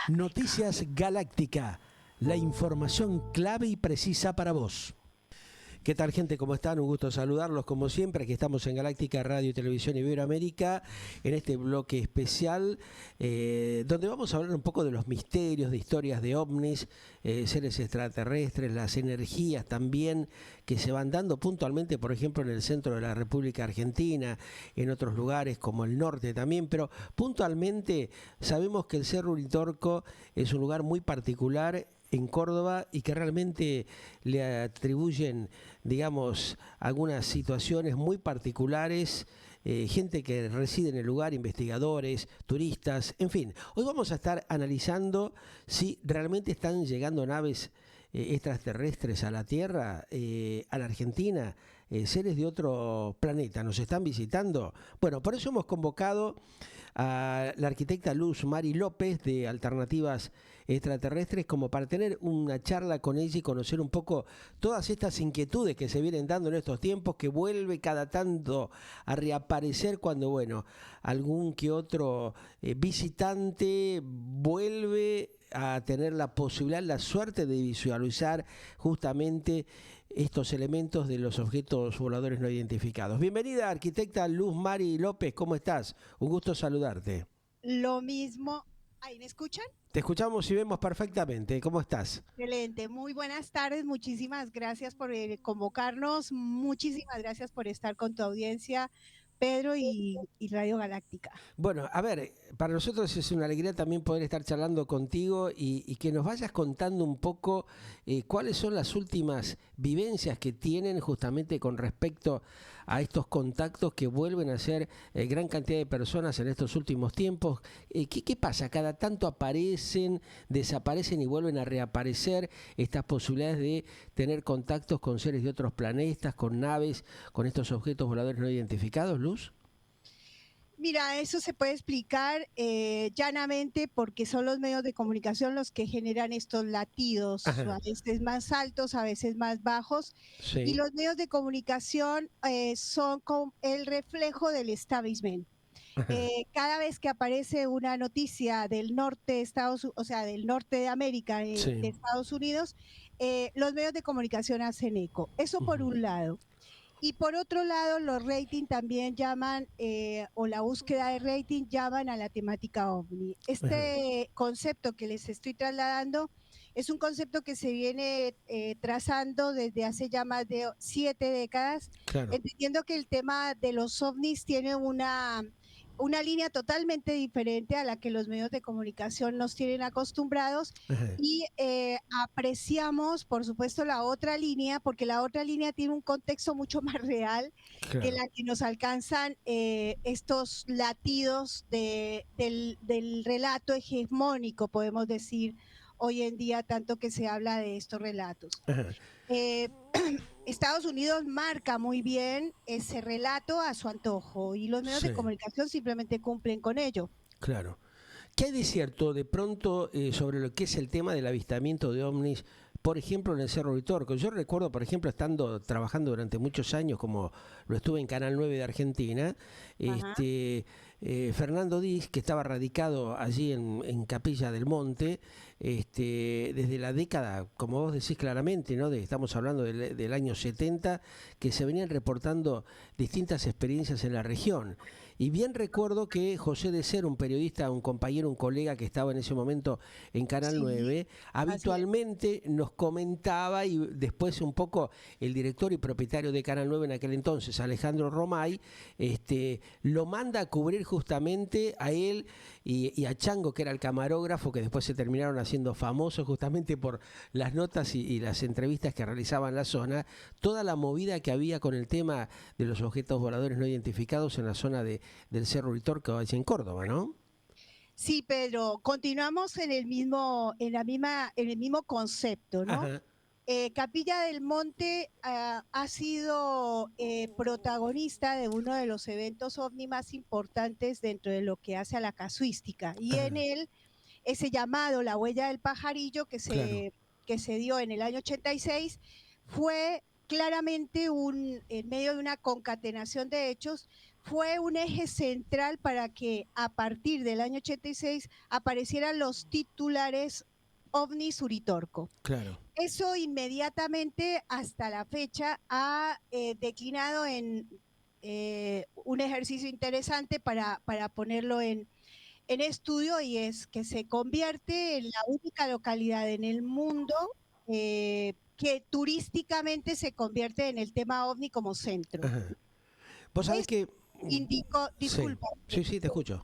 Noticias Galáctica, la información clave y precisa para vos. ¿Qué tal, gente? ¿Cómo están? Un gusto saludarlos como siempre. Aquí estamos en Galáctica Radio y Televisión Iberoamérica en este bloque especial donde vamos a hablar un poco de los misterios, de historias de ovnis, seres extraterrestres, las energías también que se van dando puntualmente, por ejemplo, en el centro de la República Argentina, en otros lugares como el norte también, pero puntualmente sabemos que el Cerro Uritorco es un lugar muy particular en Córdoba y que realmente le atribuyen, digamos, algunas situaciones muy particulares, gente que reside en el lugar, investigadores, turistas, en fin. Hoy vamos a estar analizando si realmente están llegando naves extraterrestres a la Tierra, a la Argentina, seres de otro planeta, ¿nos están visitando? Bueno, por eso hemos convocado a la arquitecta Luz Mari López de Alternativas Extraterrestres como para tener una charla con ella y conocer un poco todas estas inquietudes que se vienen dando en estos tiempos, que vuelve cada tanto a reaparecer cuando, bueno, algún que otro visitante vuelve a tener la posibilidad, la suerte de visualizar justamente estos elementos de los objetos voladores no identificados. Bienvenida, arquitecta Luz Mari López, ¿cómo estás? Un gusto saludarte. Lo mismo, ¿ahí me escuchan? Te escuchamos y vemos perfectamente. ¿Cómo estás? Excelente, muy buenas tardes, muchísimas gracias por convocarnos, muchísimas gracias por estar con tu audiencia, Pedro y Radio Galáctica. Bueno, a ver, para nosotros es una alegría también poder estar charlando contigo y que nos vayas contando un poco cuáles son las últimas vivencias que tienen justamente con respecto a estos contactos que vuelven a ser gran cantidad de personas en estos últimos tiempos. ¿Qué pasa? Cada tanto aparecen, desaparecen y vuelven a reaparecer estas posibilidades de tener contactos con seres de otros planetas, con naves, con estos objetos voladores no identificados, Luz. Mira, eso se puede explicar llanamente porque son los medios de comunicación los que generan estos latidos, a Ajá, veces más altos, a veces más bajos, y sí. los medios de comunicación son el reflejo del establishment. Ajá. Cada vez que aparece una noticia del norte de o sea, del norte de América, de Sí. Estados Unidos, los medios de comunicación hacen eco. Eso por Ujú. un lado. Y por otro lado, los rating también llaman, o la búsqueda de rating llaman a la temática ovni. Ajá. Este concepto que les estoy trasladando es un concepto que se viene trazando desde hace ya más de 7 décadas, Claro. entendiendo que el tema de los ovnis tiene una línea totalmente diferente a la que los medios de comunicación nos tienen acostumbrados Ajá. y apreciamos, por supuesto, la otra línea, porque la otra línea tiene un contexto mucho más real que Claro. la que nos alcanzan estos latidos del relato hegemónico, podemos decir, hoy en día, tanto que se habla de estos relatos. Ajá. Eh, Estados Unidos marca muy bien ese relato a su antojo y los medios de Sí, comunicación simplemente cumplen con ello. claro. ¿Qué hay de cierto de pronto sobre lo que es el tema del avistamiento de ovnis, por ejemplo, en el Cerro Uritorco? Yo recuerdo, por ejemplo, trabajando durante muchos años, como lo estuve en Canal 9 de Argentina, Ajá. Fernando Diz, que estaba radicado allí en Capilla del Monte, desde la década, como vos decís claramente, ¿no? Estamos hablando del año 70, que se venían reportando distintas experiencias en la región. Y bien recuerdo que José de Ser, un periodista, un compañero, un colega que estaba en ese momento en Canal Sí, 9, así es. habitualmente nos comentaba y después un poco el director y propietario de Canal 9 en aquel entonces, Alejandro Romay, lo manda a cubrir justamente a él y a Chango, que era el camarógrafo, que después se terminaron haciendo famosos justamente por las notas y las entrevistas que realizaban en la zona, toda la movida que había con el tema de los objetos voladores no identificados en la zona del Cerro Uritorco, allí en Córdoba, ¿no? Sí, Pedro, continuamos en el mismo concepto, ¿no? Ajá, Capilla del Monte ha sido protagonista de uno de los eventos ovni más importantes dentro de lo que hace a la casuística. Y en ajá, él, ese llamado La Huella del Pajarillo, claro. que se dio en el año 86, fue claramente en medio de una concatenación de hechos, fue un eje central para que a partir del año 86 aparecieran los titulares OVNI Uritorco. Claro. Eso inmediatamente hasta la fecha ha declinado en un ejercicio interesante para ponerlo en estudio, y es que se convierte en la única localidad en el mundo que turísticamente se convierte en el tema OVNI como centro. Ajá. Vos sabés que... Indicó, disculpa. Sí, te escucho.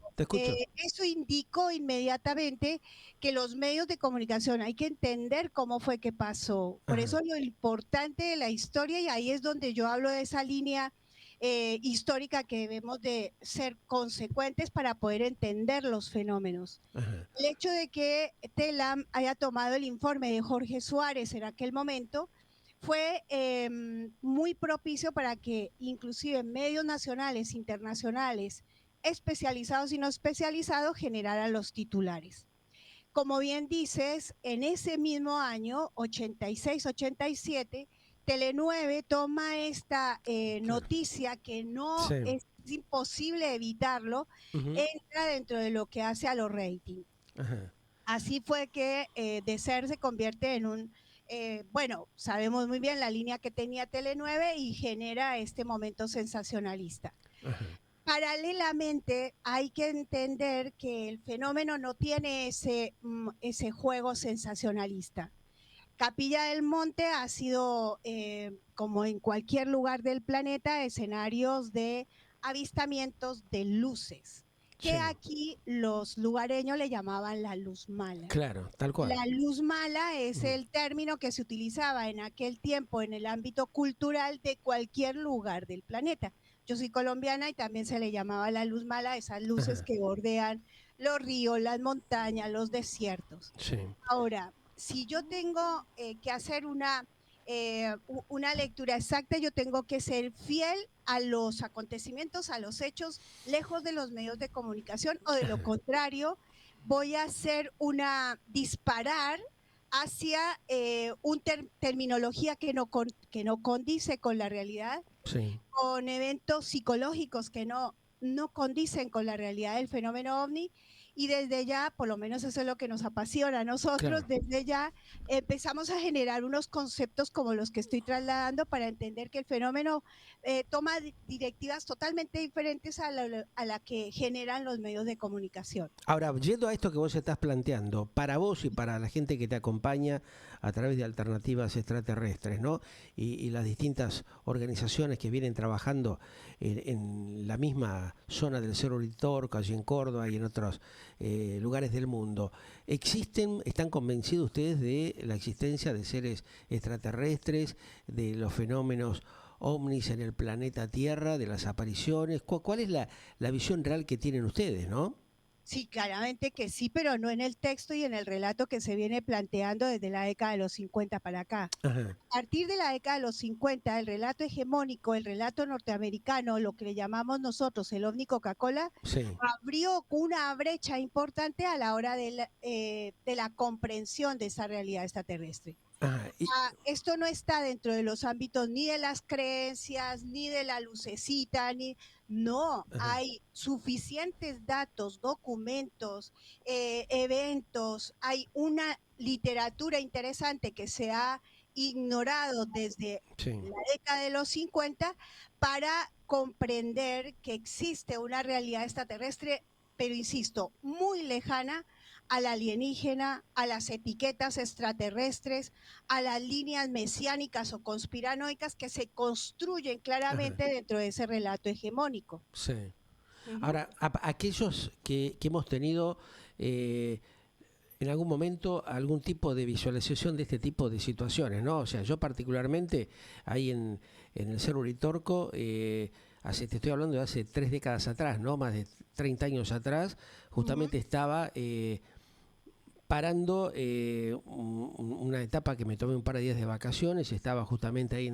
Eso indicó inmediatamente que los medios de comunicación, hay que entender cómo fue que pasó. Por eso lo importante de la historia, y ahí es donde yo hablo de esa línea histórica que debemos de ser consecuentes para poder entender los fenómenos. Ajá. El hecho de que TELAM haya tomado el informe de Jorge Suárez en aquel momento fue muy propicio para que inclusive medios nacionales, internacionales, especializados y no especializados, generaran los titulares. Como bien dices, en ese mismo año, 86-87, Tele9 toma esta noticia que no es imposible evitarlo, entra dentro de lo que hace a los ratings. Así fue que DECER se convierte en un... bueno, sabemos muy bien la línea que tenía Tele9 y genera este momento sensacionalista. Paralelamente, hay que entender que el fenómeno no tiene ese juego sensacionalista. Capilla del Monte ha sido, como en cualquier lugar del planeta, escenarios de avistamientos de luces, que aquí los lugareños le llamaban la luz mala. Claro, tal cual. La luz mala es el término que se utilizaba en aquel tiempo en el ámbito cultural de cualquier lugar del planeta. Yo soy colombiana y también se le llamaba la luz mala a esas luces que bordean los ríos, las montañas, los desiertos. Sí. Ahora, si yo tengo que hacer una lectura exacta, yo tengo que ser fiel a los acontecimientos, a los hechos, lejos de los medios de comunicación, o de lo contrario, voy a hacer disparar hacia una terminología que no condice con la realidad, con eventos psicológicos que no condicen con la realidad del fenómeno OVNI. Y desde ya, por lo menos eso es lo que nos apasiona a nosotros, desde ya empezamos a generar unos conceptos como los que estoy trasladando para entender que el fenómeno toma directivas totalmente diferentes a la que generan los medios de comunicación. Ahora, yendo a esto que vos estás planteando, para vos y para la gente que te acompaña a través de Alternativas Extraterrestres, ¿no? Y las distintas organizaciones que vienen trabajando en la misma zona del Cerro Uritorco, allí en Córdoba y en otros lugares del mundo, ¿están convencidos ustedes de la existencia de seres extraterrestres, de los fenómenos ovnis en el planeta Tierra, de las apariciones? ¿Cuál es la visión real que tienen ustedes, no? Sí, claramente que sí, pero no en el texto y en el relato que se viene planteando desde la década de los 50 para acá. A partir de la década de los 50, el relato hegemónico, el relato norteamericano, lo que le llamamos nosotros el OVNI Coca-Cola, abrió una brecha importante a la hora de la comprensión de esa realidad extraterrestre. Esto no está dentro de los ámbitos ni de las creencias, ni de la lucecita, no, hay suficientes datos, documentos, eventos, hay una literatura interesante que se ha ignorado desde la década de los 50 para comprender que existe una realidad extraterrestre, pero insisto, muy lejana al alienígena, a las etiquetas extraterrestres, a las líneas mesiánicas o conspiranoicas que se construyen claramente dentro de ese relato hegemónico. Sí. Ahora, aquellos que hemos tenido en algún momento algún tipo de visualización de este tipo de situaciones, ¿no? O sea, yo particularmente ahí en el Cerro Uritorco, te estoy hablando de hace 3 décadas atrás, ¿no? Más de 30 años atrás, justamente estaba parando una etapa que me tomé un par de días de vacaciones, estaba justamente ahí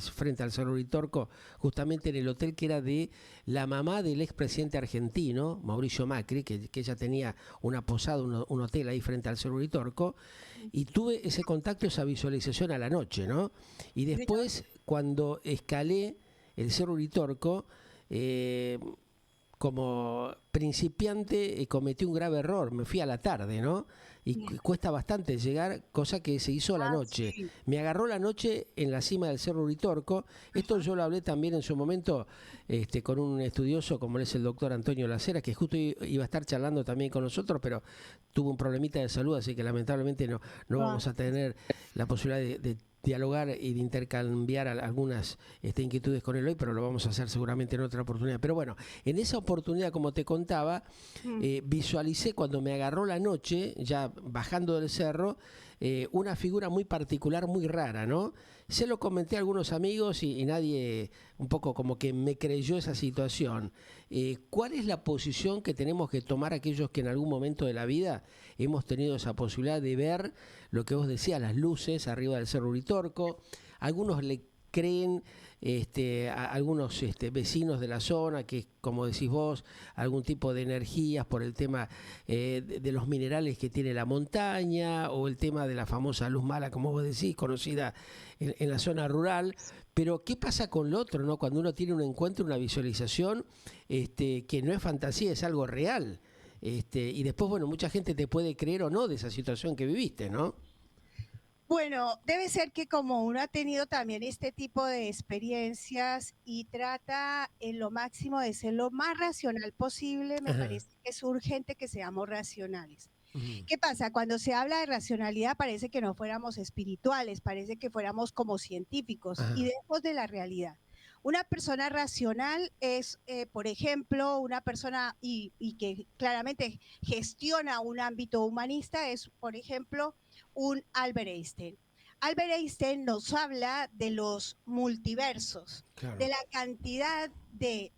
frente al Cerro Uritorco, justamente en el hotel que era de la mamá del expresidente argentino, Mauricio Macri, que ella tenía una posada, un hotel ahí frente al Cerro Uritorco, y tuve ese contacto, esa visualización a la noche, ¿no? Y después, cuando escalé el Cerro Uritorco, como principiante cometí un grave error, me fui a la tarde, ¿no? Y cuesta bastante llegar, cosa que se hizo a la noche. Sí. Me agarró la noche en la cima del Cerro Uritorco. Esto yo lo hablé también en su momento con un estudioso como es el doctor Antonio Lacera, que justo iba a estar charlando también con nosotros, pero tuvo un problemita de salud, así que lamentablemente no vamos a tener la posibilidad de dialogar y de intercambiar algunas inquietudes con él hoy, pero lo vamos a hacer seguramente en otra oportunidad. Pero bueno, en esa oportunidad, como te contaba, visualicé cuando me agarró la noche, ya bajando del cerro, una figura muy particular, muy rara, ¿no? Se lo comenté a algunos amigos y nadie un poco como que me creyó esa situación. ¿Cuál es la posición que tenemos que tomar aquellos que en algún momento de la vida hemos tenido esa posibilidad de ver lo que vos decías, las luces arriba del Cerro Uritorco? Algunos le creen a algunos vecinos de la zona que, como decís vos, algún tipo de energías por el tema de los minerales que tiene la montaña o el tema de la famosa luz mala, como vos decís, conocida en la zona rural. Pero ¿qué pasa con lo otro, no? Cuando uno tiene un encuentro, una visualización que no es fantasía, es algo real. Y después, bueno, mucha gente te puede creer o no de esa situación que viviste, ¿no? Bueno, debe ser que como uno ha tenido también este tipo de experiencias y trata en lo máximo de ser lo más racional posible, me Ajá. parece que es urgente que seamos racionales. Ujú. ¿Qué pasa? Cuando se habla de racionalidad parece que no fuéramos espirituales, parece que fuéramos como científicos y Ajá. lejos de la realidad. Una persona racional es, por ejemplo, una persona y que claramente gestiona un ámbito humanista, es, por ejemplo, un Albert Einstein. Albert Einstein nos habla de los multiversos, de Claro. la cantidad de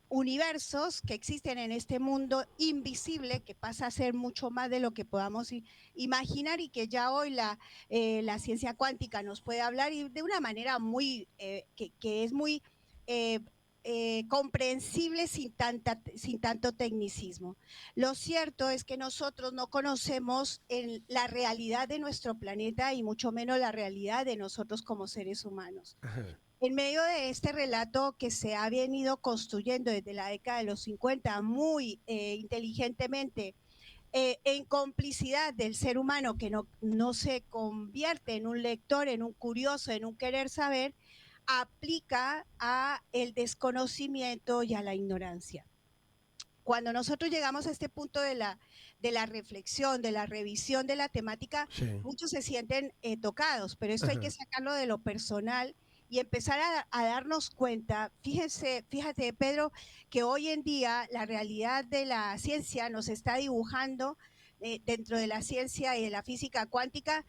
universos que existen en este mundo invisible, que pasa a ser mucho más de lo que podamos imaginar y que ya hoy la ciencia cuántica nos puede hablar y de una manera muy, que es muy comprensible sin tanto tecnicismo. Lo cierto es que nosotros no conocemos la realidad de nuestro planeta y mucho menos la realidad de nosotros como seres humanos. Ajá. En medio de este relato que se ha venido construyendo desde la década de los 50 muy inteligentemente, en complicidad del ser humano que no se convierte en un lector, en un curioso, en un querer saber, aplica a el desconocimiento y a la ignorancia. Cuando nosotros llegamos a este punto de la reflexión, de la revisión de la temática, Sí. muchos se sienten tocados, pero esto hay que Ajá. sacarlo de lo personal y empezar a darnos cuenta. Fíjate, Pedro, que hoy en día la realidad de la ciencia nos está dibujando dentro de la ciencia y de la física cuántica,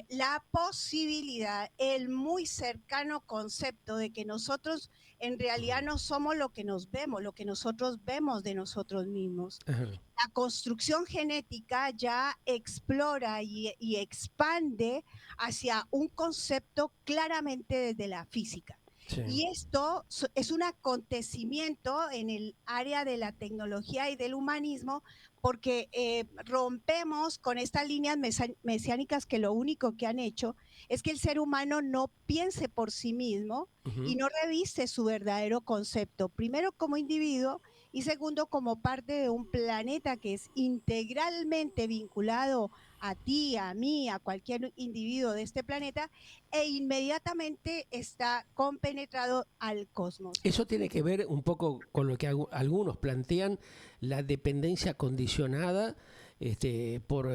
la posibilidad, el muy cercano concepto de que nosotros en realidad no somos lo que nos vemos, lo que nosotros vemos de nosotros mismos. Ajá. La construcción genética ya explora y expande hacia un concepto claramente desde la física. Sí. Y esto es un acontecimiento en el área de la tecnología y del humanismo porque rompemos con estas líneas mesiánicas que lo único que han hecho es que el ser humano no piense por sí mismo y Ujú. no revise su verdadero concepto, primero como individuo y segundo como parte de un planeta que es integralmente vinculado a ti, a mí, a cualquier individuo de este planeta e inmediatamente está compenetrado al cosmos. Eso tiene que ver un poco con lo que algunos plantean, la dependencia condicionada por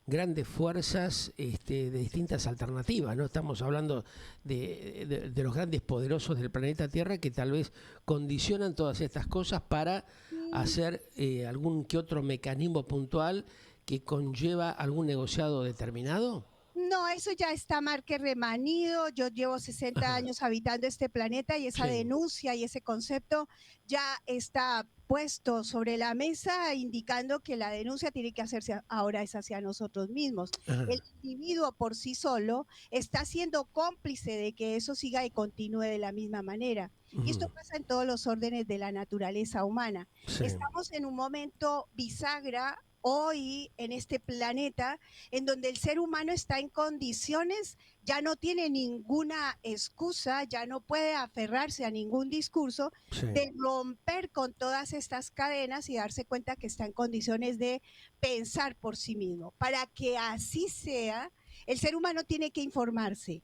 grandes fuerzas de distintas alternativas, ¿no? Estamos hablando de los grandes poderosos del planeta Tierra que tal vez condicionan todas estas cosas para hacer algún que otro mecanismo puntual que conlleva algún negociado determinado. No, eso ya está más que remanido. Yo llevo 60 Ajá. años habitando este planeta y esa Sí. denuncia y ese concepto ya está puesto sobre la mesa, indicando que la denuncia tiene que hacerse ahora es hacia nosotros mismos. El Ajá. individuo por sí solo está siendo cómplice de que eso siga y continúe de la misma manera. Y esto Ujú. pasa en todos los órdenes de la naturaleza humana. Sí. Estamos en un momento bisagra hoy en este planeta en donde el ser humano está en condiciones, ya no tiene ninguna excusa, ya no puede aferrarse a ningún discurso, de romper con todas estas cadenas y darse cuenta que está en condiciones de pensar por sí mismo. Para que así sea, el ser humano tiene que informarse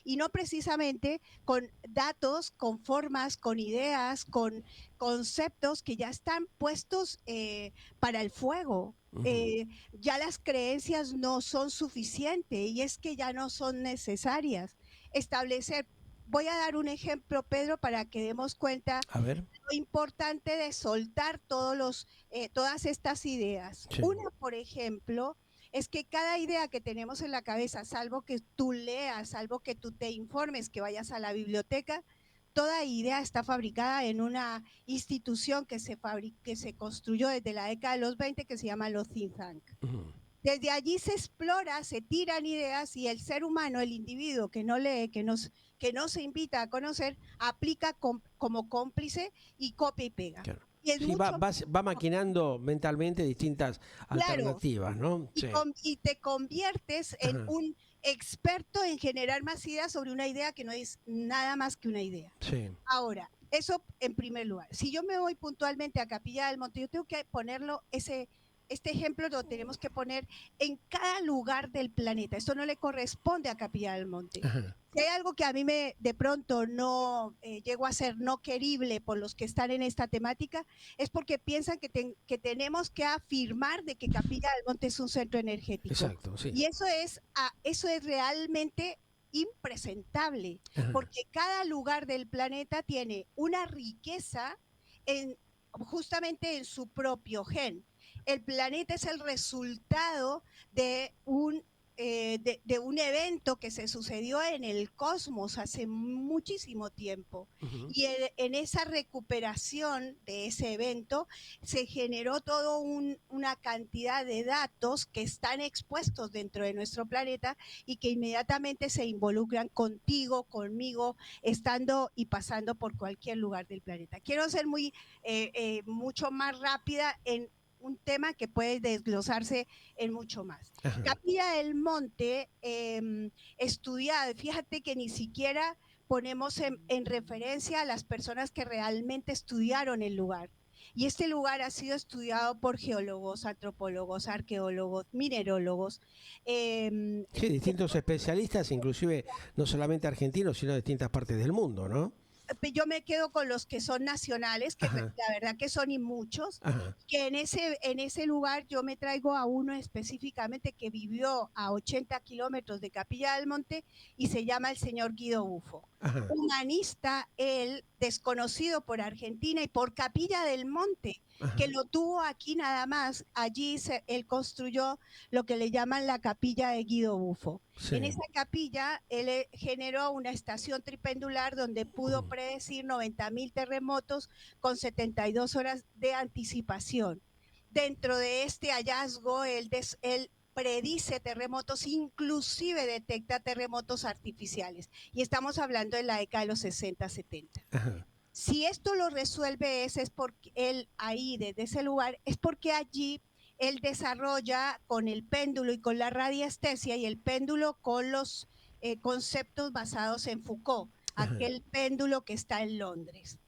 y no precisamente con datos, con formas, con ideas, con conceptos que ya están puestos para el fuego. Ya las creencias no son suficientes y es que ya no son necesarias. Establecer, voy a dar un ejemplo, Pedro, para que demos cuenta lo importante de soltar todas estas ideas. Sí. Una, por ejemplo, es que cada idea que tenemos en la cabeza, salvo que tú leas, salvo que tú te informes, que vayas a la biblioteca, toda idea está fabricada en una institución que se construyó desde la década de los 20 que se llama los think tank. Desde allí se explora, se tiran ideas y el ser humano, el individuo que no lee, que no se invita a conocer, aplica como cómplice y copia y pega. Claro. Y sí, va maquinando mentalmente distintas alternativas, ¿no? Sí. Y te conviertes en un experto en generar más ideas sobre una idea que no es nada más que una idea. Sí. Ahora, eso en primer lugar. Si yo me voy puntualmente a Capilla del Monte, yo tengo que ponerlo este ejemplo lo tenemos que poner en cada lugar del planeta. Esto no le corresponde a Capilla del Monte. Ajá. Si hay algo que a mí de pronto no llego a ser no querible por los que están en esta temática, es porque piensan que tenemos que afirmar de que Capilla del Monte es un centro energético. Exacto, sí. Y eso es realmente impresentable, ajá, porque cada lugar del planeta tiene una riqueza justamente en su propio gen. El planeta es el resultado de un evento que se sucedió en el cosmos hace muchísimo tiempo. Y en esa recuperación de ese evento se generó toda una cantidad de datos que están expuestos dentro de nuestro planeta y que inmediatamente se involucran contigo, conmigo, estando y pasando por cualquier lugar del planeta. Quiero ser mucho más rápida en un tema que puede desglosarse en mucho más. Ajá. Capilla del Monte, estudiada, fíjate que ni siquiera ponemos en referencia a las personas que realmente estudiaron el lugar. Y este lugar ha sido estudiado por geólogos, antropólogos, arqueólogos, minerólogos. Sí, distintos especialistas, inclusive no solamente argentinos, sino de distintas partes del mundo, ¿no? Yo me quedo con los que son nacionales, que ajá, la verdad que son y muchos, ajá, que en ese lugar yo me traigo a uno específicamente que vivió a 80 kilómetros de Capilla del Monte y se llama el señor Guido Buffo. Ajá. Humanista, él, desconocido por Argentina y por Capilla del Monte, ajá, que lo tuvo aquí nada más. Allí él construyó lo que le llaman la capilla de Guido Buffo. Sí. En esa capilla él generó una estación tripendular donde pudo predecir 90.000 terremotos con 72 horas de anticipación. Dentro de este hallazgo, él predice terremotos, inclusive detecta terremotos artificiales. Y estamos hablando de la década de los 60, 70. Ajá. Si esto lo resuelve es porque él ahí, desde ese lugar, es porque allí él desarrolla con el péndulo y con la radiestesia y el péndulo con los conceptos basados en Foucault, ajá, aquel péndulo que está en Londres.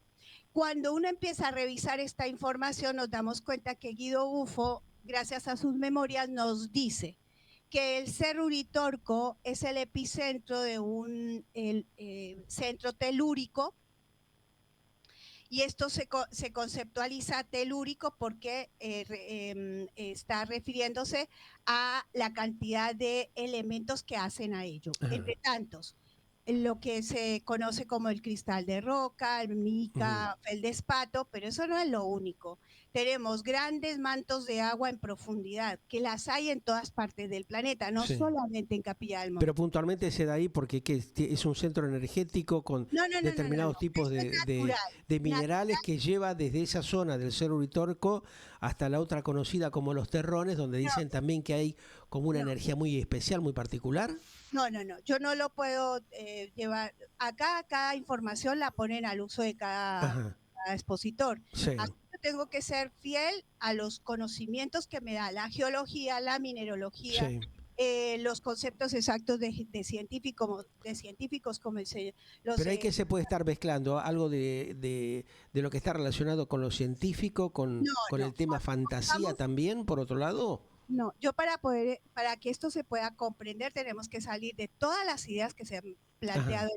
Cuando uno empieza a revisar esta información, nos damos cuenta que Guido Buffo, gracias a sus memorias, nos dice que el Cerro Uritorco es el epicentro de un centro telúrico. Y esto se conceptualiza telúrico porque está refiriéndose a la cantidad de elementos que hacen a ello. Ajá. Entre tantos, lo que se conoce como el cristal de roca, el mica, feldespato, pero eso no es lo único. Tenemos grandes mantos de agua en profundidad, que las hay en todas partes del planeta, no sí, solamente en Capilla del Monte. Pero puntualmente se da ahí porque es un centro energético con determinados tipos de minerales que lleva desde esa zona del Cerro Uritorco hasta la otra conocida como Los Terrones, donde dicen también que hay como una energía muy especial, muy particular. No, yo no lo puedo llevar. Acá cada información la ponen al uso de cada expositor. Sí. Aquí yo tengo que ser fiel a los conocimientos que me da la geología, la mineralogía, Sí. los conceptos exactos de científicos como Pero hay que se puede estar mezclando algo de lo que está relacionado con lo científico, no, con el no, tema fantasía también, por otro lado. no, para que esto se pueda comprender, tenemos que salir de todas las ideas que se han planteado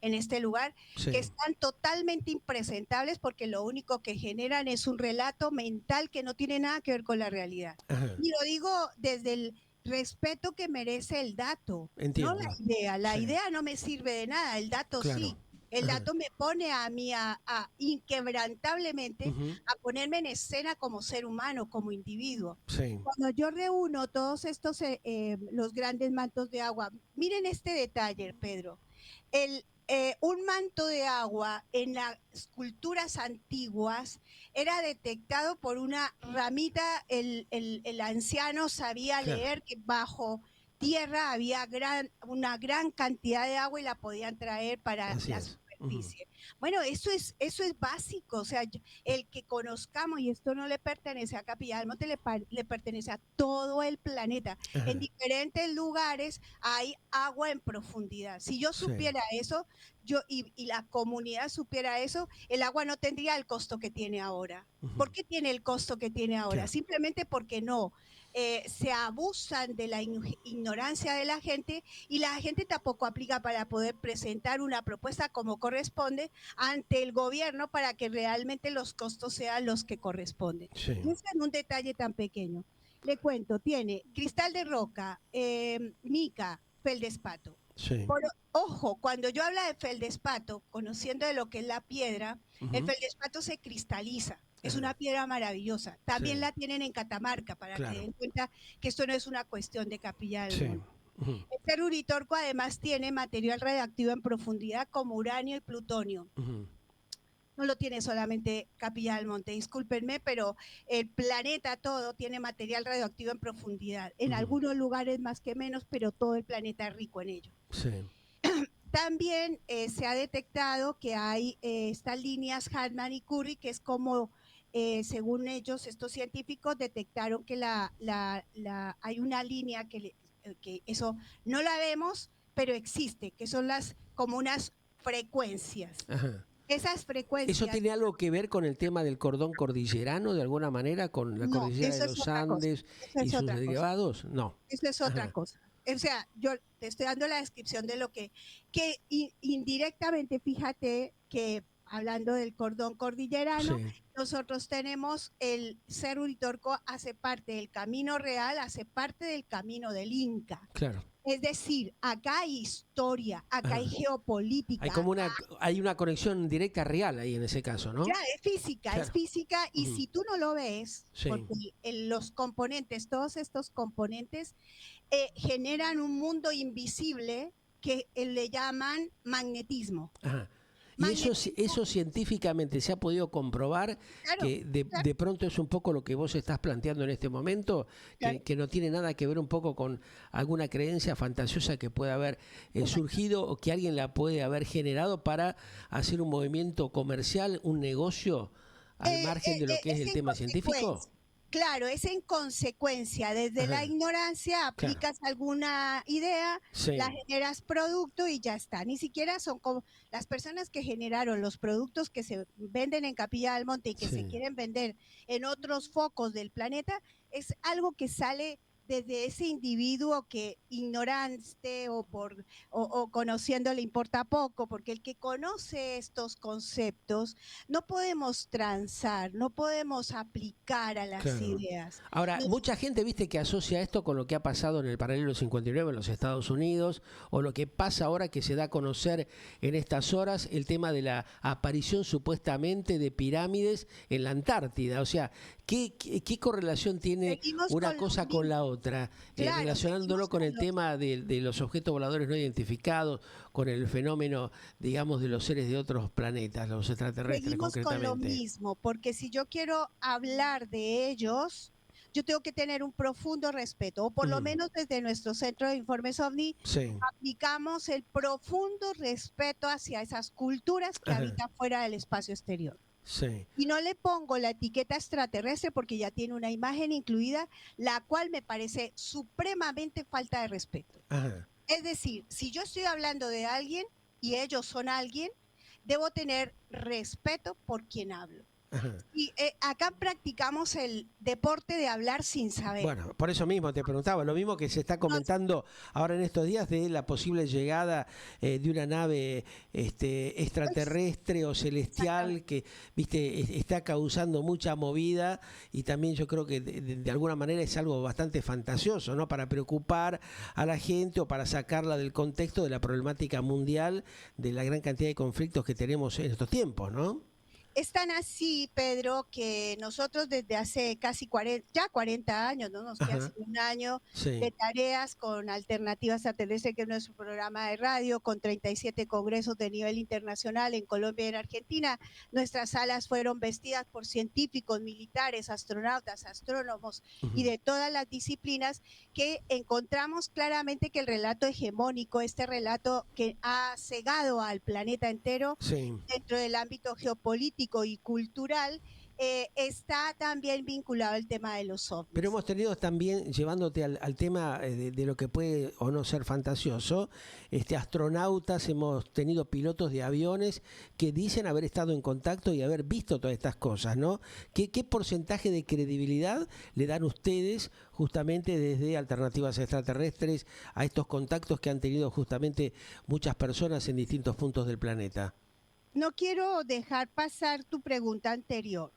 en este lugar, Sí. que están totalmente impresentables porque lo único que generan es un relato mental que no tiene nada que ver con la realidad. Ajá. Y lo digo desde el respeto que merece el dato, Entiendo. no la idea. La Sí. idea no me sirve de nada, el dato Claro. sí. El dato me pone a mí a inquebrantablemente a ponerme en escena como ser humano, como individuo. Sí. Cuando yo reúno todos estos, los grandes mantos de agua, miren este detalle, Pedro. Un manto de agua en las culturas antiguas era detectado por una ramita, el anciano sabía leer que bajo tierra había una gran cantidad de agua y la podían traer para la superficie. Bueno, eso es básico, o sea, el que conozcamos, y esto no le pertenece a Capilla del Monte, le pertenece a todo el planeta. En diferentes lugares hay agua en profundidad. Si yo supiera eso, y la comunidad supiera eso, el agua no tendría el costo que tiene ahora. ¿Por qué tiene el costo que tiene ahora? Simplemente porque no. Se abusan de la ignorancia de la gente y la gente tampoco aplica para poder presentar una propuesta como corresponde ante el gobierno para que realmente los costos sean los que corresponden. Sí. Y es en un detalle tan pequeño. Le cuento, tiene cristal de roca, mica, feldespato. Sí. Ojo, cuando yo hablo de feldespato, conociendo de lo que es la piedra, el feldespato se cristaliza. Es una piedra maravillosa. También la tienen en Catamarca, para que den cuenta que esto no es una cuestión de Capilla del Monte. El Cerro Uritorco además tiene material radioactivo en profundidad como uranio y plutonio. No lo tiene solamente Capilla del Monte, discúlpenme, pero el planeta todo tiene material radioactivo en profundidad. En algunos lugares más que menos, pero todo el planeta es rico en ello. Sí. También se ha detectado que hay estas líneas Hartmann y Curry, que es como, según ellos, estos científicos detectaron que hay una línea que eso no la vemos, pero existe, que son como unas frecuencias. Ajá. Esas frecuencias. ¿Eso tiene algo que ver con el tema del cordón cordillerano, de alguna manera, con la cordillera de los Andes y sus derivados? No. Eso es otra cosa. O sea, yo te estoy dando la descripción de lo que indirectamente, fíjate que hablando del cordón cordillerano, nosotros tenemos el Cerro Uritorco, hace parte del Camino Real, hace parte del Camino del Inca. Claro. Es decir, acá hay historia, acá hay geopolítica. Hay una conexión directa real ahí en ese caso, ¿no? Ya, es física, y si tú no lo ves, porque los componentes, todos estos componentes generan un mundo invisible que le llaman magnetismo. Ajá. Y eso científicamente se ha podido comprobar, que de pronto es un poco lo que vos estás planteando en este momento, que no tiene nada que ver un poco con alguna creencia fantasiosa que pueda haber surgido o que alguien la puede haber generado para hacer un movimiento comercial, un negocio al margen de lo que es el tema científico. Claro, es en consecuencia, desde la ignorancia aplicas alguna idea, la generas producto y ya está. Ni siquiera son como las personas que generaron los productos que se venden en Capilla del Monte y que se quieren vender en otros focos del planeta, es algo que sale desde ese individuo que ignorante o conociendo le importa poco, porque el que conoce estos conceptos no podemos transar, no podemos aplicar a las ideas. Ahora, mucha gente, viste, que asocia esto con lo que ha pasado en el paralelo 59 en los Estados Unidos, o lo que pasa ahora que se da a conocer en estas horas, el tema de la aparición supuestamente de pirámides en la Antártida. O sea, ¿qué correlación tiene una cosa con la otra? Relacionándolo con el tema de los objetos voladores no identificados, con el fenómeno, digamos, de los seres de otros planetas, los extraterrestres concretamente. Con lo mismo, porque si yo quiero hablar de ellos, yo tengo que tener un profundo respeto, o por lo menos desde nuestro Centro de Informes OVNI aplicamos el profundo respeto hacia esas culturas que habitan fuera del espacio exterior. Sí. Y no le pongo la etiqueta extraterrestre porque ya tiene una imagen incluida, la cual me parece supremamente falta de respeto. Ajá. Es decir, si yo estoy hablando de alguien y ellos son alguien, debo tener respeto por quien hablo. Ajá. Y acá practicamos el deporte de hablar sin saber. Bueno, por eso mismo te preguntaba, lo mismo que se está comentando ahora en estos días de la posible llegada de una nave extraterrestre o celestial que, viste, está causando mucha movida y también yo creo que de alguna manera es algo bastante fantasioso, ¿no? Para preocupar a la gente o para sacarla del contexto de la problemática mundial, de la gran cantidad de conflictos que tenemos en estos tiempos, ¿no? Es tan así, Pedro, que nosotros desde hace casi 40 años, no nos queda Ajá. un año Sí. de tareas con Alternativa Extraterrestre, que es nuestro programa de radio, con 37 congresos de nivel internacional en Colombia y en Argentina. Nuestras salas fueron vestidas por científicos, militares, astronautas, astrónomos y de todas las disciplinas, que encontramos claramente que el relato hegemónico, este relato que ha cegado al planeta entero, Sí. dentro del ámbito geopolítico y cultural, está también vinculado al tema de los Pero ovnis. hemos tenido también, llevándote al tema de lo que puede o no ser fantasioso, astronautas, hemos tenido pilotos de aviones que dicen haber estado en contacto y haber visto todas estas cosas, ¿no? ¿Qué porcentaje de credibilidad le dan ustedes justamente desde Alternativas Extraterrestres a estos contactos que han tenido justamente muchas personas en distintos puntos del planeta? No quiero dejar pasar tu pregunta anterior,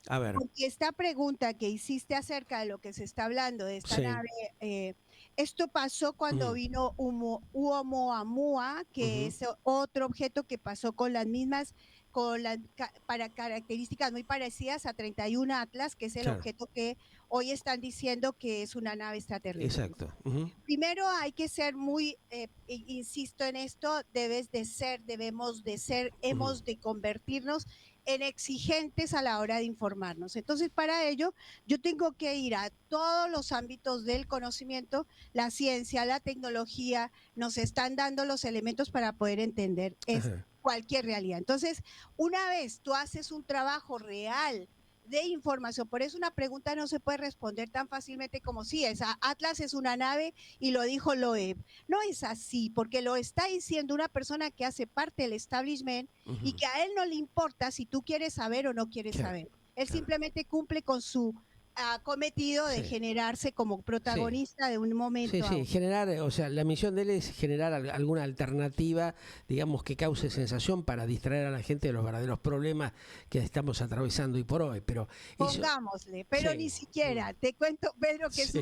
A ver, porque esta pregunta que hiciste acerca de lo que se está hablando de esta sí. nave, esto pasó cuando Ujú, vino Oumuamua, que ujú, es otro objeto que pasó con las mismas, con las para características muy parecidas a 31 Atlas, que es el claro, objeto que hoy están diciendo que es una nave extraterrestre. exacto. Ujú, Primero hay que ser muy, insisto en esto, debemos de ser, ujú. hemos de convertirnos en exigentes a la hora de informarnos. Entonces, para ello, yo tengo que ir a todos los ámbitos del conocimiento, la ciencia, la tecnología, nos están dando los elementos para poder entender Ajá. cualquier realidad. Entonces, una vez tú haces un trabajo real de información, por eso una pregunta no se puede responder tan fácilmente como si Atlas es una nave y lo dijo Loeb. No es así, porque lo está diciendo una persona que hace parte del establishment y Ujú. que a él no le importa si tú quieres saber o no quieres Claro, saber. Él claro. simplemente cumple con su cometido de Sí, generarse como sí. protagonista de un Sí, momento a sí, otro. generar, o sea, la misión de él es generar alguna alternativa, digamos, que cause sensación para distraer a la gente de los verdaderos problemas que estamos atravesando hoy por hoy. Pero eso, Pongámosle, pero sí, ni siquiera, te cuento, Pedro, que sí,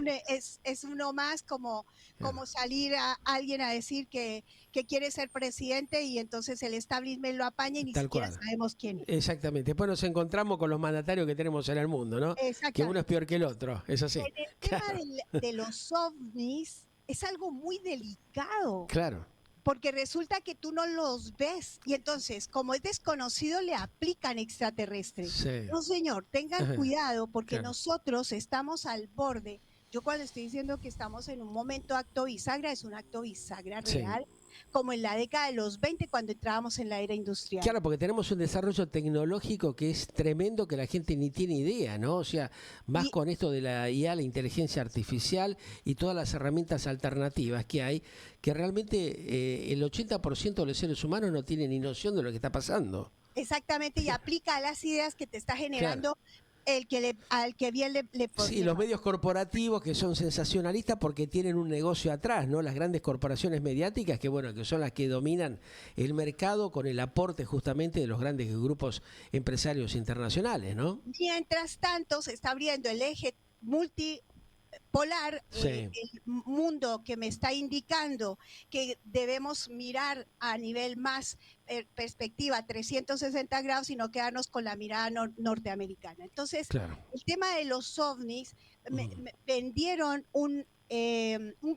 es uno más como, claro, salir a alguien a decir que quiere ser presidente y entonces el establishment lo apaña y ni tal siquiera cual. sabemos quién es. Exactamente. Después nos encontramos con los mandatarios que tenemos en el mundo, ¿no? Que uno es Exactamente. peor que el otro, es así. En el tema Claro, de los ovnis es algo muy delicado, claro, porque resulta que tú no los ves y entonces, como es desconocido, le aplican extraterrestre. sí, No, señor, tengan ajá, cuidado porque claro, nosotros estamos al borde. Yo cuando estoy diciendo que estamos en un momento acto bisagra, es un acto bisagra sí. real, como en la década de los 20 cuando entrábamos en la era industrial. Claro, porque tenemos un desarrollo tecnológico que es tremendo, que la gente ni tiene idea, ¿no? O sea, más Y con esto de la IA, la inteligencia artificial y todas las herramientas alternativas que hay, que realmente el 80% de los seres humanos no tienen ni noción de lo que está pasando. exactamente, y aplica a las ideas que te está Claro. generando al que bien Sí, los medios corporativos que son sensacionalistas porque tienen un negocio atrás, ¿no? Las grandes corporaciones mediáticas que, bueno, que son las que dominan el mercado con el aporte justamente de los grandes grupos empresarios internacionales, ¿no? Mientras tanto, se está abriendo el eje multipolar, Sí, el mundo que me está indicando que debemos mirar a nivel más perspectiva 360 grados y no quedarnos con la mirada norteamericana. Entonces, claro. el tema de los ovnis, Ujú. me vendieron un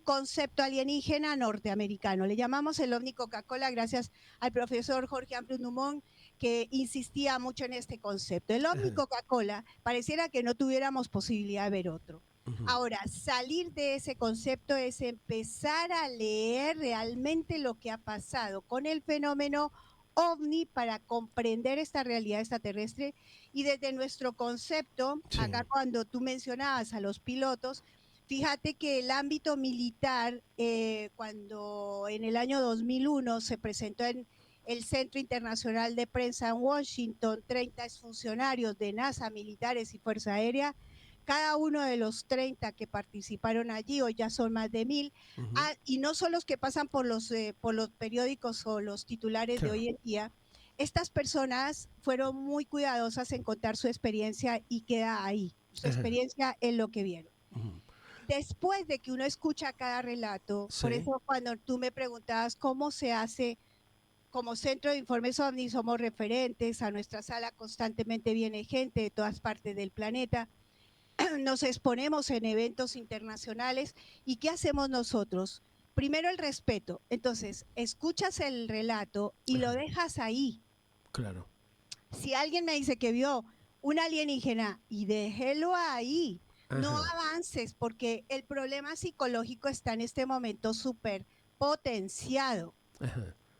concepto alienígena norteamericano. Le llamamos el ovni Coca-Cola gracias al profesor Jorge Ambrus Dumont, que insistía mucho en este concepto. El ovni Ajá, Coca-Cola pareciera que no tuviéramos posibilidad de ver otro. ujú. Ahora, salir de ese concepto es empezar a leer realmente lo que ha pasado con el fenómeno ovni para comprender esta realidad extraterrestre. Y desde nuestro concepto, Sí. acá cuando tú mencionabas a los pilotos, fíjate que el ámbito militar, cuando en el año 2001 se presentó en el Centro Internacional de Prensa en Washington, 30 funcionarios de NASA, militares y Fuerza Aérea, cada uno de los 30 que participaron allí, hoy ya son más de 1000, y no son los que pasan por los periódicos o los titulares de hoy en día. Estas personas fueron muy cuidadosas en contar su experiencia y queda ahí. Su experiencia es lo que vieron. Después de que uno escucha cada relato, por eso cuando tú me preguntabas cómo se hace, como Centro de Informes OVNI somos referentes, a nuestra sala constantemente viene gente de todas partes del planeta, nos exponemos en eventos internacionales. ¿Y qué hacemos nosotros? Primero el respeto. Entonces, escuchas el relato y lo dejas ahí. Claro. Si alguien me dice que vio un alienígena, y déjelo ahí. No avances, porque el problema psicológico está en este momento súper potenciado.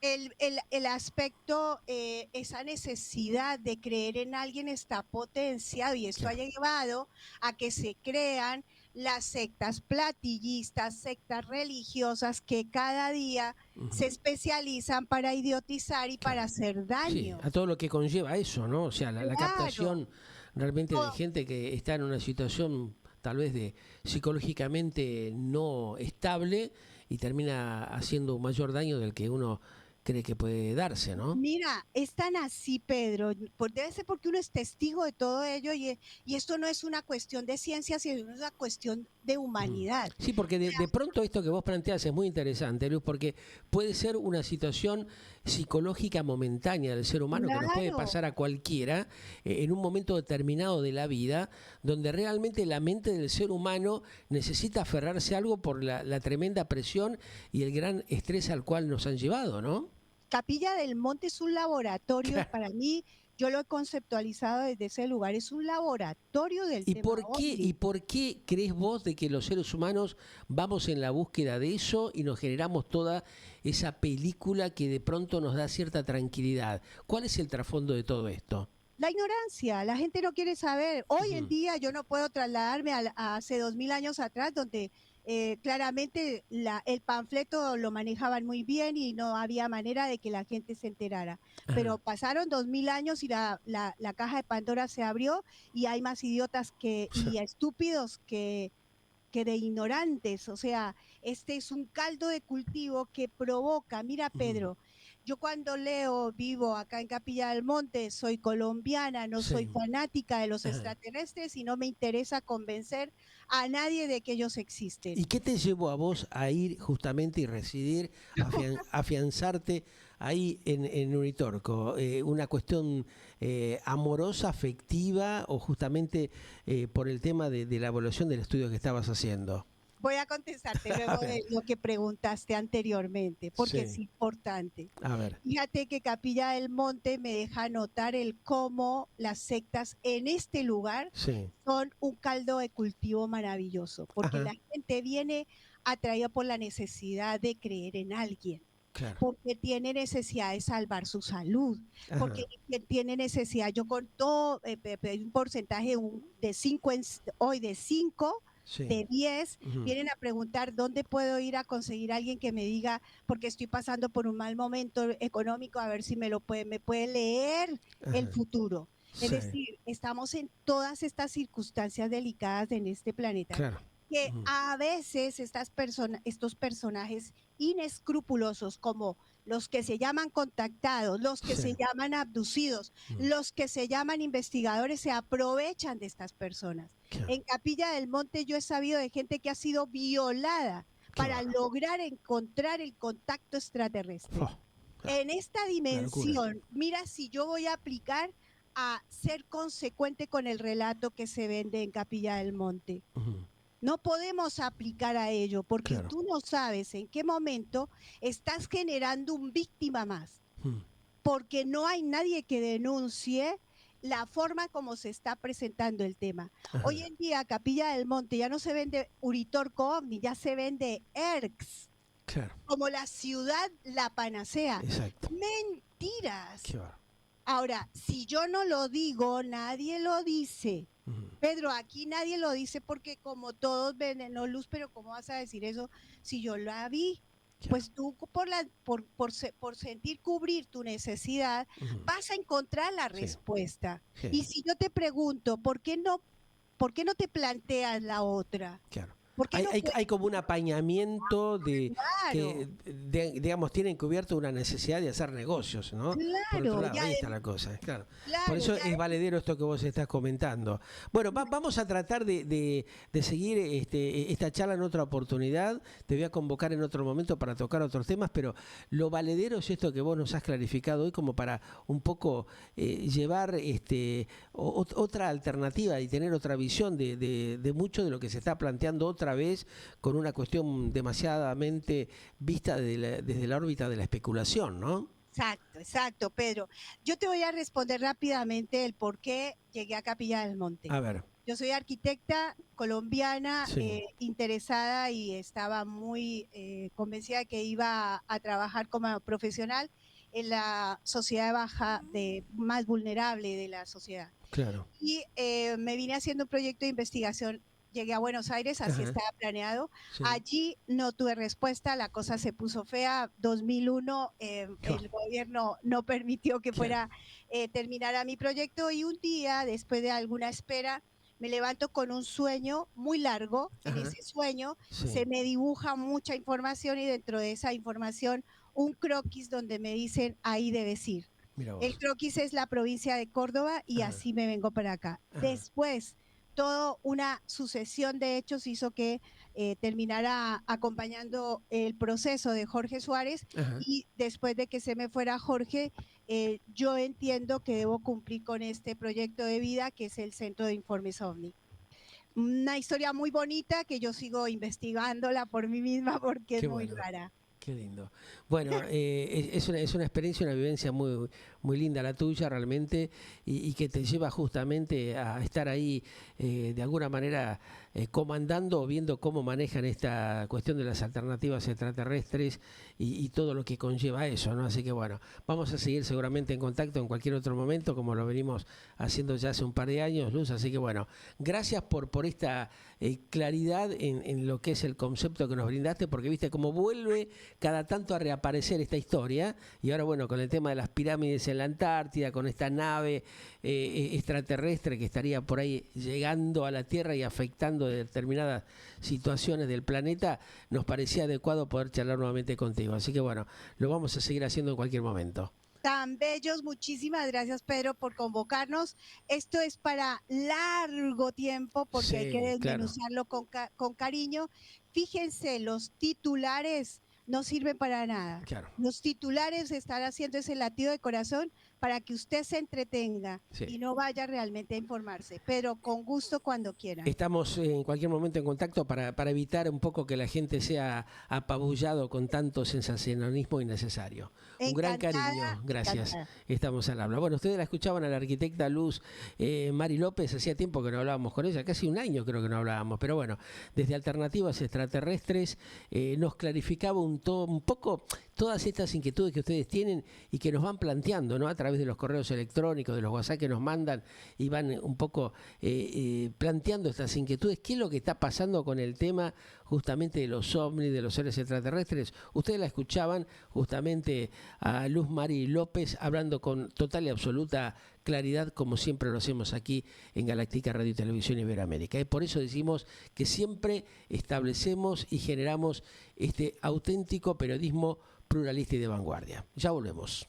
El aspecto, esa necesidad de creer en alguien está potenciado, y esto ha llevado a que se crean las sectas platillistas, sectas religiosas que cada día se especializan para idiotizar y para hacer daño. Sí, a todo lo que conlleva eso, ¿no? O sea, la captación realmente de gente que está en una situación tal vez de psicológicamente no estable y termina haciendo un mayor daño del que uno cree que puede darse, ¿no? Mira, es tan así, Pedro, debe ser porque uno es testigo de todo ello, y esto no es una cuestión de ciencia, sino es una cuestión de humanidad. Sí, porque de pronto esto que vos planteás es muy interesante, Luz, porque puede ser una situación psicológica momentánea del ser humano que nos puede pasar a cualquiera en un momento determinado de la vida, donde realmente la mente del ser humano necesita aferrarse a algo por la tremenda presión y el gran estrés al cual nos han llevado, ¿no? Capilla del Monte es un laboratorio, para mí, yo lo he conceptualizado desde ese lugar, es un laboratorio del tema OVNI. ¿Y por qué crees vos de que los seres humanos vamos en la búsqueda de eso y nos generamos toda esa película que de pronto nos da cierta tranquilidad? ¿Cuál es el trasfondo de todo esto? La ignorancia, la gente no quiere saber. Hoy en día yo no puedo trasladarme a hace 2000 años atrás, donde claramente el panfleto lo manejaban muy bien y no había manera de que la gente se enterara. Pero pasaron 2000 años y la caja de Pandora se abrió, y hay más idiotas y estúpidos que de ignorantes. O sea, este es un caldo de cultivo que provoca. Mira, Pedro, yo cuando leo, vivo acá en Capilla del Monte, soy colombiana, no soy fanática de los extraterrestres y no me interesa convencer a nadie de que ellos existen. ¿Y qué te llevó a vos a ir justamente y residir, afianzarte ahí en Uritorco? ¿Una cuestión amorosa, afectiva, o justamente por el tema de la evaluación del estudio que estabas haciendo? Voy a contestarte luego de lo que preguntaste anteriormente, porque es importante. A ver. Fíjate que Capilla del Monte me deja notar el cómo las sectas en este lugar son un caldo de cultivo maravilloso, porque la gente viene atraída por la necesidad de creer en alguien. Porque tiene necesidad de salvar su salud, porque tiene necesidad, yo con todo un porcentaje de 5 hoy de 5, de 10, vienen a preguntar dónde puedo ir a conseguir a alguien que me diga, porque estoy pasando por un mal momento económico, a ver si me puede leer el futuro. Es decir, estamos en todas estas circunstancias delicadas en este planeta, que a veces estos personajes inescrupulosos, como los que se llaman contactados, los que se llaman abducidos, los que se llaman investigadores, se aprovechan de estas personas. En Capilla del Monte yo he sabido de gente que ha sido violada para lograr encontrar el contacto extraterrestre. En esta dimensión, mira, si yo voy a aplicar a ser consecuente con el relato que se vende en Capilla del Monte. No podemos aplicar a ello, porque tú no sabes en qué momento estás generando un víctima más, porque no hay nadie que denuncie la forma como se está presentando el tema. Hoy en día, Capilla del Monte ya no se vende Uritorco OVNI, ya se vende ERX. Claro. Como la ciudad, la panacea. Exacto. Mentiras. Qué barro. Ahora, si yo no lo digo, nadie lo dice. Pedro, aquí nadie lo dice porque como todos ven, no luz, pero ¿cómo vas a decir eso si yo la vi? Pues tú por sentir cubrir tu necesidad vas a encontrar la respuesta. Sí. Y si yo te pregunto, ¿por qué no te planteas la otra? Claro. No hay como un apañamiento de claro. que, digamos, tienen cubierto una necesidad de hacer negocios, ¿no? Claro, por otro lado, ahí está la cosa, claro. Claro, por eso es valedero esto que vos estás comentando. Bueno, vamos a tratar de seguir esta charla en otra oportunidad. Te voy a convocar en otro momento para tocar otros temas, pero lo valedero es esto que vos nos has clarificado hoy, como para un poco llevar otra alternativa y tener otra visión de mucho de lo que se está planteando otra vez con una cuestión demasiadamente vista desde la órbita de la especulación, ¿no? Exacto, Pedro. Yo te voy a responder rápidamente el por qué llegué a Capilla del Monte. A ver. Yo soy arquitecta colombiana, interesada y estaba muy convencida de que iba a trabajar como profesional en la sociedad más vulnerable de la sociedad. Claro. Y me vine haciendo un proyecto de investigación. Llegué a Buenos Aires, así estaba planeado. Sí. Allí no tuve respuesta, la cosa se puso fea. 2001, el gobierno no permitió que terminara mi proyecto y un día, después de alguna espera, me levanto con un sueño muy largo. En ese sueño se me dibuja mucha información y dentro de esa información un croquis donde me dicen, ahí debes ir. El croquis es la provincia de Córdoba y así me vengo para acá. Después, toda una sucesión de hechos hizo que terminara acompañando el proceso de Jorge Suárez y después de que se me fuera Jorge, yo entiendo que debo cumplir con este proyecto de vida que es el Centro de Informes OVNI. Una historia muy bonita que yo sigo investigándola por mí misma porque es muy rara. Qué lindo. Bueno, es una experiencia, una vivencia muy, muy linda la tuya realmente y que te lleva justamente a estar ahí de alguna manera comandando o viendo cómo manejan esta cuestión de las alternativas extraterrestres y todo lo que conlleva eso, ¿no? Así que bueno, vamos a seguir seguramente en contacto en cualquier otro momento como lo venimos haciendo ya hace un par de años, Luz. Así que bueno, gracias por esta claridad en lo que es el concepto que nos brindaste, porque viste cómo vuelve cada tanto a reaparecer esta historia y ahora bueno, con el tema de las pirámides en la Antártida, con esta nave extraterrestre que estaría por ahí llegando a la Tierra y afectando determinadas situaciones del planeta, nos parecía adecuado poder charlar nuevamente contigo. Así que bueno, lo vamos a seguir haciendo en cualquier momento. Tan bellos, muchísimas gracias Pedro por convocarnos. Esto es para largo tiempo porque hay que desmenuzarlo con cariño. Fíjense, los titulares no sirven para nada. Los titulares están haciendo ese latido de corazón para que usted se entretenga y no vaya realmente a informarse, pero con gusto cuando quiera. Estamos en cualquier momento en contacto para evitar un poco que la gente sea apabullado con tanto sensacionalismo innecesario. Un gran cariño, gracias. Estamos al habla. Bueno, ustedes la escuchaban a la arquitecta Luz Mari López, hacía tiempo que no hablábamos con ella, casi un año creo que no hablábamos, pero bueno, desde Alternativas Extraterrestres nos clarificaba un poco todas estas inquietudes que ustedes tienen y que nos van planteando, ¿no? A través de los correos electrónicos, de los WhatsApp que nos mandan y van un poco planteando estas inquietudes. ¿Qué es lo que está pasando con el tema justamente de los ovnis, de los seres extraterrestres? Ustedes la escuchaban justamente a Luz Mari López hablando con total y absoluta claridad, como siempre lo hacemos aquí en Galáctica Radio y Televisión Iberoamérica. Y por eso decimos que siempre establecemos y generamos este auténtico periodismo pluralista y de vanguardia. Ya volvemos.